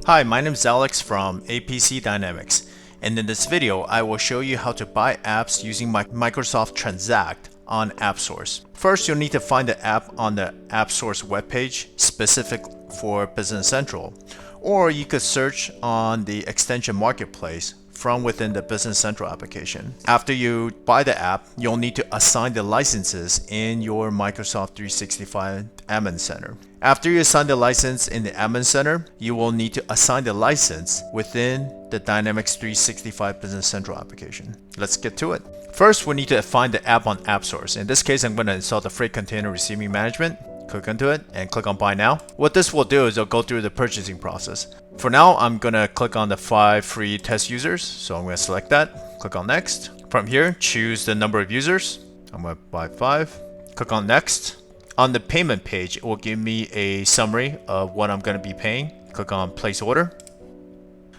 Hi, my name is Alex from APC Dynamics, and in this video I will show you how to buy apps using Microsoft Transact on AppSource. First, you'll need to find the app on the AppSource webpage specific for Business Central, or you could search on the extension marketplace from within the Business Central application. After you buy the app, you'll need to assign the licenses in your Microsoft 365 Admin Center. After you assign the license in the Admin Center, you will need to assign the license within the Dynamics 365 Business Central application. Let's get to it. First, we need to find the app on AppSource. In this case, I'm going to install the Freight Container Receiving Management. Click into it and click on Buy Now. What this will do is it'll go through the purchasing process. For now, I'm going to click on the 5 free test users. So I'm going to select that. Click on Next. From here, choose the number of users. I'm going to buy 5. Click on Next. On the payment page, it will give me a summary of what I'm going to be paying. Click on Place Order.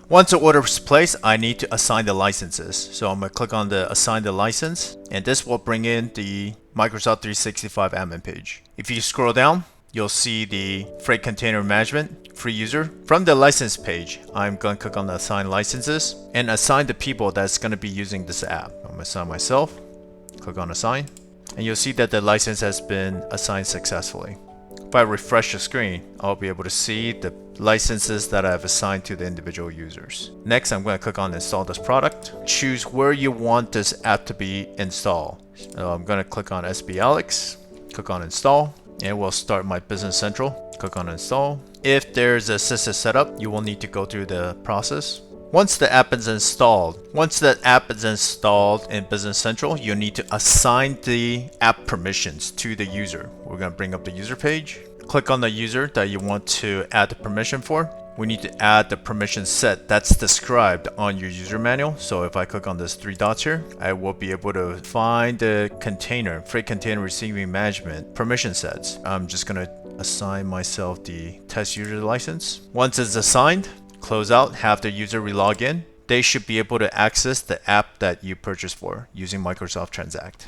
Once the order is placed, I need to assign the licenses. So I'm going to click on the Assign the License, and this will bring in the Microsoft 365 admin page. If you scroll down, you'll see the Freight Container Management free user. From the license page, I'm going to click on the Assign Licenses and assign the people that's going to be using this app. I'm going to assign myself. Click on Assign, and you'll see that the license has been assigned successfully. If I refresh the screen, I'll be able to see the licenses that I've assigned to the individual users. Next, I'm going to click on Install this product. Choose where you want this app to be installed. So I'm going to click on SB Alex, click on Install, and it will start my Business Central. Click on Install. If there's a system setup, you will need to go through the process. Once the app is installed in Business Central, you need to assign the app permissions to the user. We're going to bring up the user page. Click on the user that you want to add the permission for. We need to add the permission set that's described on your user manual. So if I click on this 3 dots here, I will be able to find the Freight Container Receiving Management permission sets. I'm just going to assign myself the test user license. Once it's assigned, close out, have the user relog in. They should be able to access the app that you purchased for using Microsoft Transact.